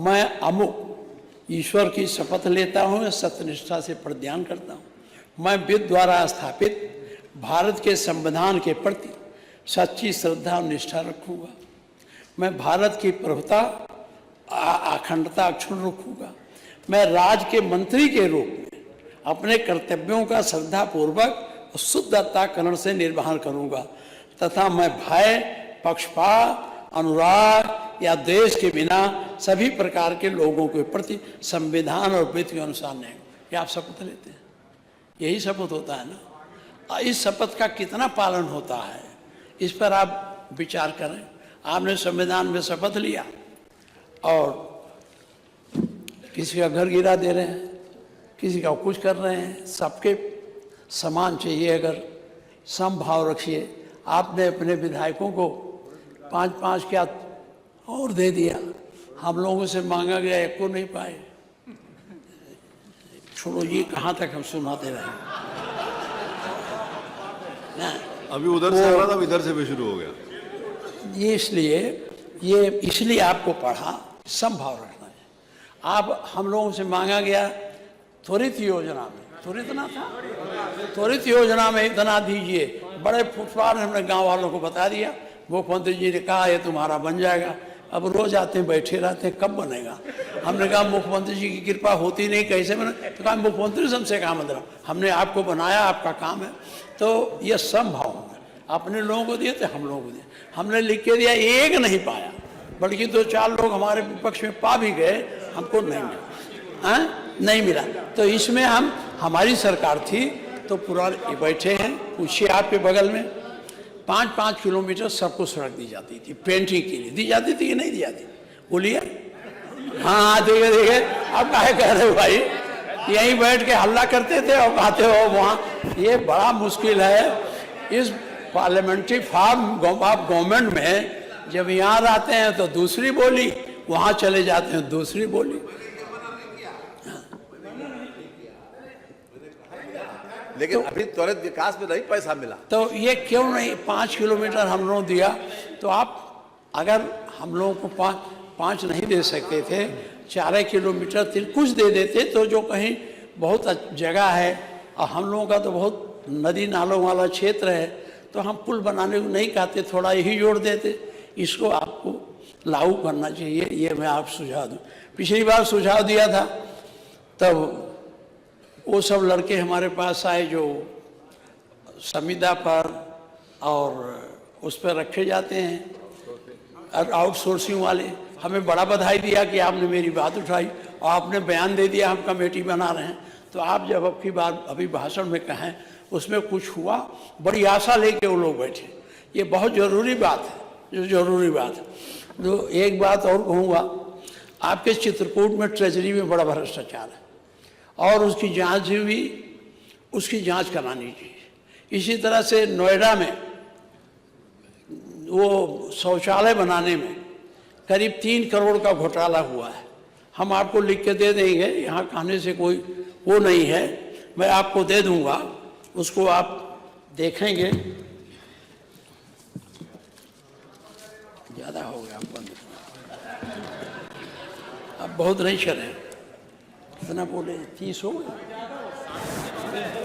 मैं अमुक ईश्वर की शपथ लेता हूँ, सत्यनिष्ठा से प्रतिज्ञान करता हूँ। मैं विधि द्वारा स्थापित भारत के संविधान के प्रति सच्ची श्रद्धा और निष्ठा रखूँगा। मैं भारत की प्रभुता अखंडता अक्षुण्ण रखूँगा। मैं राज के मंत्री के रूप में अपने कर्तव्यों का श्रद्धापूर्वक और शुद्ध अंतःकरण से निर्वहन करूँगा तथा मैं भय, पक्षपात, अनुराग या देश के बिना सभी प्रकार के लोगों के प्रति संविधान और विधि के अनुसार नहीं। ये आप शपथ लेते हैं, यही शपथ होता है ना। इस शपथ का कितना पालन होता है इस पर आप विचार करें। आपने संविधान में शपथ लिया और किसी का घर गिरा दे रहे हैं, किसी का कुछ कर रहे हैं, सबके समान चाहिए। अगर समभाव रखिए। आपने अपने विधायकों को 5-5 क्या और दे दिया, हम लोगों से मांगा गया एक को नहीं पाए। छोड़ो, ये कहाँ तक हम सुनाते रहे ना। अभी उधर से आ रहा था, इधर से भी शुरू हो गया। ये इसलिए आपको पढ़ा, समभाव रखना है। आप हम लोगों से मांगा गया त्वरित योजना में, त्वरित ना था, त्वरित योजना में इतना दीजिए। बड़े फुटपाथ हमने गांव वालों को बता दिया। मुख्यमंत्री जी ने कहा ये तुम्हारा बन जाएगा। अब रोज आते हैं, बैठे रहते हैं, कब बनेगा। हमने कहा मुख्यमंत्री जी की कृपा होती नहीं, कैसे बने। तो कहा मुख्यमंत्री से हमसे कहा मतलब, हमने आपको बनाया, आपका काम है। तो ये समभाव है। अपने लोगों को दिए थे, हम लोगों को दिए। हमने लिख के दिया, एक नहीं पाया, बल्कि 2-4 लोग हमारे विपक्ष में पा भी गए, हमको नहीं मिला, नहीं मिला। तो इसमें हमारी सरकार थी तो पूरा बैठे हैं। पूछिए आपके बगल में 5-5 किलोमीटर सबको सड़क दी जाती थी, पेंटिंग के लिए दी जाती थी कि नहीं दी जाती? बोलिए। हाँ देखे अब काहे कह रहे हो भाई, यहीं बैठ के हल्ला करते थे और कहते हो वहाँ। ये बड़ा मुश्किल है इस पार्लियामेंट्री फॉर्म ऑफ गवर्नमेंट में। जब यहाँ रहते हैं तो दूसरी बोली, वहाँ चले जाते हैं दूसरी बोली। लेकिन तो, अभी त्वरित विकास में नहीं पैसा मिला तो ये क्यों नहीं 5 किलोमीटर हम लोग दिया। तो आप अगर हम लोगों को 5 नहीं दे सकते थे, 4 किलोमीटर कुछ दे देते तो जो कहीं बहुत जगह है और हम लोगों का तो बहुत नदी नालों वाला क्षेत्र है, तो हम पुल बनाने को नहीं कहते, थोड़ा यही जोड़ देते। इसको आपको लागू करना चाहिए, ये मैं आप सुझाव दूँ। पिछली बार सुझाव दिया था तब वो सब लड़के हमारे पास आए जो संविदा पर और उस पर रखे जाते हैं और आउटसोर्सिंग वाले। हमें बड़ा बधाई दिया कि आपने मेरी बात उठाई और आपने बयान दे दिया हम कमेटी बना रहे हैं। तो आप जब अब की बार अभी भाषण में कहें उसमें कुछ हुआ, बड़ी आशा लेके वो लोग बैठे। ये बहुत ज़रूरी बात है, जो ज़रूरी बात है। तो एक बात और कहूँगा, आपके चित्रकूट में ट्रेजरी में बड़ा भ्रष्टाचार है और उसकी जांच भी, उसकी जांच करानी चाहिए। इसी तरह से नोएडा में वो शौचालय बनाने में करीब 3 करोड़ का घोटाला हुआ है। हम आपको लिख के दे देंगे, यहाँ कहने से कोई वो नहीं है, मैं आपको दे दूंगा, उसको आप देखेंगे। ज़्यादा हो गया, बंद अब बहुत नहीं चले। कितना बोले? 30 हो गए?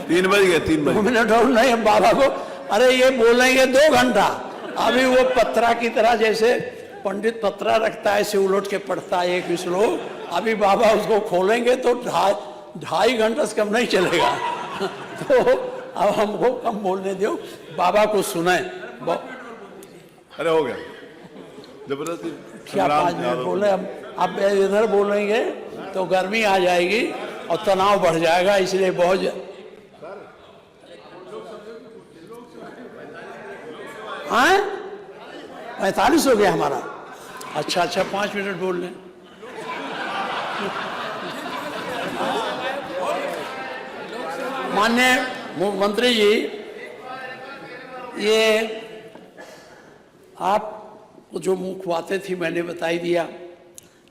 3 बज गए, 3 बज। 2 मिनट और नहीं हम बाबा को, अरे ये बोलेंगे 2 घंटा। अभी वो पत्रा की तरह, जैसे पंडित पत्रा रखता है ऐसे उलट के पढ़ता है एक श्लोक, अभी बाबा उसको खोलेंगे तो 2.5 घंटा से कम नहीं चलेगा। तो अब हमको कम बोलने दो, बाबा को सुने। अरे हो गया जबरदस्ती। क्या 5 मिनट बोले? अब इधर बोलेंगे तो गर्मी आ जाएगी और तनाव बढ़ जाएगा, इसलिए बहुत 45 हो गया हमारा। अच्छा 5 मिनट बोल लें। माननीय मुख्यमंत्री जी, ये आप जो मुख्य बातें थी मैंने बताई दिया,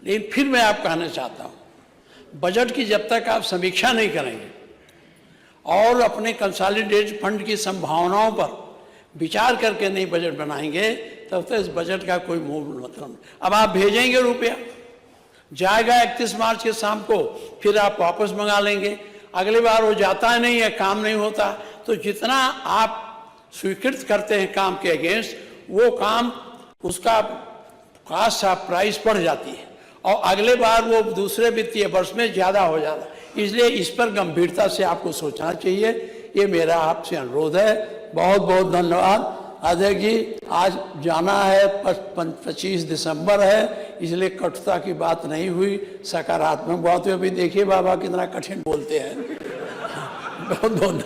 लेकिन फिर मैं आप कहना चाहता हूँ, बजट की जब तक आप समीक्षा नहीं करेंगे और अपने कंसोलिडेटेड फंड की संभावनाओं पर विचार करके नहीं बजट बनाएंगे, तब तक इस बजट का कोई मूल मतलब नहीं। अब आप भेजेंगे रुपया, जाएगा 31 मार्च के शाम को, फिर आप वापस मंगा लेंगे। अगली बार वो जाता नहीं है, काम नहीं होता, तो जितना आप स्वीकृत करते हैं काम के अगेंस्ट, वो काम उसका कास्ट ऑफ प्राइस बढ़ जाती है और अगले बार वो दूसरे वित्तीय वर्ष में ज़्यादा हो जाता है। इसलिए इस पर गंभीरता से आपको सोचना चाहिए, ये मेरा आपसे अनुरोध है। बहुत बहुत धन्यवाद। अध्यक्ष जी, आज जाना है, 25 दिसंबर है, इसलिए कटुता की बात नहीं हुई, सकारात्मक बात हुई। अभी देखिए बाबा कितना कठिन बोलते हैं। बहुत बहुत धन्यवाद।